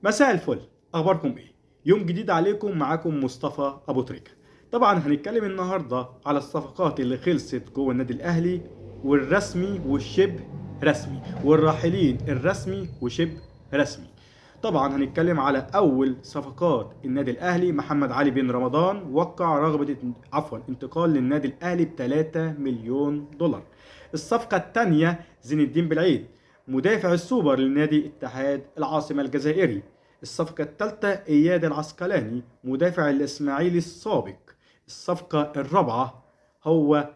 مساء الفل، اخباركم ايه؟ يوم جديد عليكم، معاكم مصطفى ابو تريكه. طبعا هنتكلم النهارده على الصفقات اللي خلصت جوه النادي الاهلي، والرسمي والشبه رسمي، والراحلين الرسمي وشبه رسمي. طبعا هنتكلم على اول صفقات النادي الاهلي. محمد علي بن رمضان وقع رغبه انتقال للنادي الاهلي ب 3 مليون دولار. الصفقه الثانيه زين الدين بالعيد، مدافع السوبر لنادي اتحاد العاصمة الجزائري. الصفقة الثالثة إياد العسقلاني، مدافع الإسماعيلي السابق. الصفقة الرابعة هو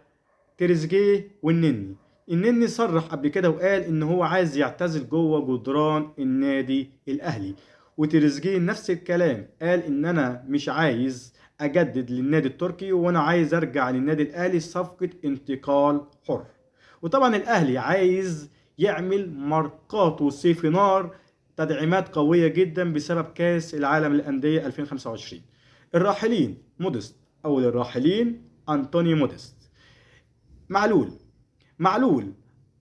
تريزيجيه والنني. النني صرح قبل كده وقال إن هو عايز يعتزل جوه جدران النادي الأهلي، وتريزيجيه نفس الكلام، قال إن أنا مش عايز أجدد للنادي التركي وأنا عايز أرجع للنادي الأهلي، صفقة انتقال حر. وطبعا الاهلي عايز يعمل ماركات سيف نار، تدعيمات قوية جدا بسبب كاس العالم للأندية 2025. الراحلين موديست، أول الراحلين أنطوني موديست. معلول، معلول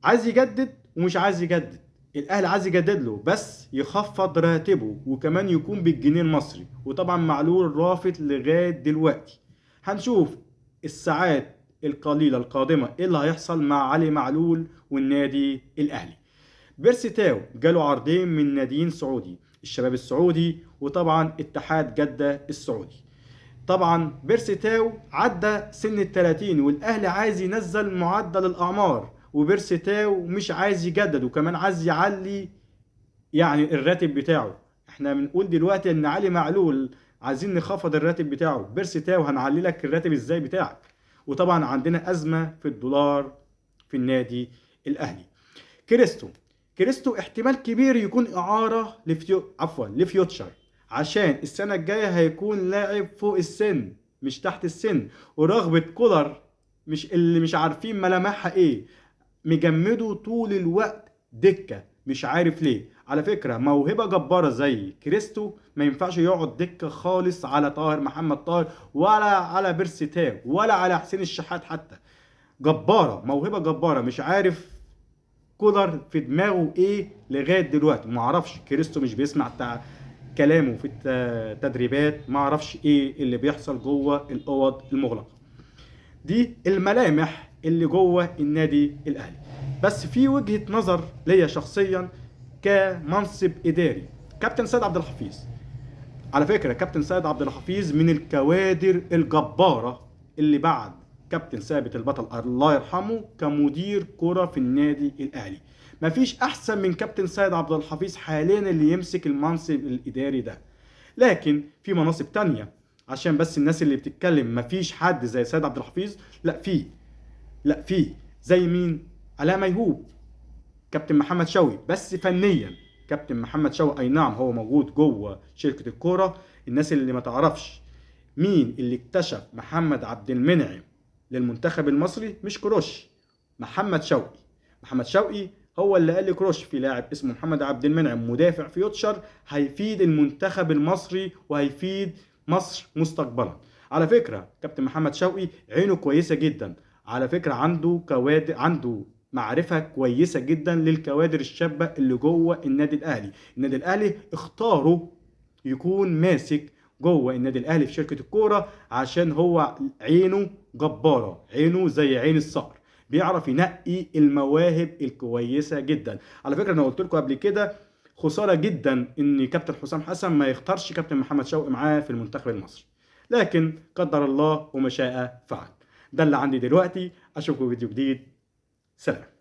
عايز يجدد ومش عايز يجدد. الاهلي عايز يجدد له بس يخفض راتبه وكمان يكون بالجنيه المصري، وطبعا معلول رافض لغايه دلوقتي. هنشوف الساعات القليله القادمه ايه اللي هيحصل مع علي معلول والنادي الاهلي. بيرسي تاو جاله عرضين من ناديين سعودي، الشباب السعودي وطبعا اتحاد جده السعودي. طبعا بيرسي تاو عدى سن ال30 والاهلي عايز ينزل معدل الاعمار، وبيرسي تاو مش عايز يجدد وكمان عايز يعلي يعني الراتب بتاعه. احنا بنقول دلوقتي ان علي معلول عايزين نخفض الراتب بتاعه، بيرسي تاو هنعلي لك الراتب ازاي بتاعك؟ وطبعا عندنا ازمه في الدولار في النادي الاهلي. كريستو، كريستو احتمال كبير يكون اعاره لفيوتشر، عشان السنه الجايه هيكون لاعب فوق السن مش تحت السن، ورغبه كولر مش عارفين ملامحها ايه، مجمده طول الوقت دكه مش عارف ليه. على فكره موهبه جباره زي كريستو ما ينفعش يقعد دكه خالص على طاهر محمد طاهر ولا على بيرسي تاو ولا على حسين الشحات حتى. جباره، موهبه جباره، مش عارف كولر في دماغه ايه لغايه دلوقتي. ما اعرفش، كريستو مش بيسمع كلامه في التدريبات، ما اعرفش ايه اللي بيحصل جوه الاوض المغلقه. دي الملامح اللي جوه النادي الاهلي. بس في وجهه نظر ليا شخصيا كمنصب اداري، كابتن سيد عبد الحفيظ. على فكرة كابتن سيد عبد الحفيظ من الكوادر الجبارة اللي بعد كابتن ثابت البطل الله يرحمه كمدير كرة في النادي الأهلي. مفيش أحسن من كابتن سيد عبد الحفيظ حاليا اللي يمسك المنصب الإداري ده. لكن في مناصب تانية، عشان بس الناس اللي بتتكلم مفيش حد زي سيد عبد الحفيظ، لا في زي مين؟ علاء ميهوب، كابتن محمد شوقي. بس فنيا كابتن محمد شوقي اي نعم هو موجود جوه شركه الكوره. الناس اللي ما تعرفش مين اللي اكتشف محمد عبد المنعم للمنتخب المصري، مش كروش، محمد شوقي. محمد شوقي هو اللي قال لكروش في لاعب اسمه محمد عبد المنعم مدافع فيوتشر هيفيد المنتخب المصري وهيفيد مصر مستقبلا. على فكره كابتن محمد شوقي عينه كويسه جدا، على فكره عنده كوادر، عنده معرفة كويسة جدا للكوادر الشابة اللي جوه النادي الأهلي. النادي الأهلي اختاره يكون ماسك جوه النادي الأهلي في شركة الكورة عشان هو عينه جبارة، عينه زي عين الصقر، بيعرف ينقي المواهب الكويسة جدا. على فكرة أنا قلت لكم قبل كده خسارة جدا إن كابتن حسام حسن ما يختارش كابتن محمد شوقي معاه في المنتخب المصري، لكن قدر الله وما شاء فعل. ده اللي عندي دلوقتي، أشوفكم فيديو جديد، سلام.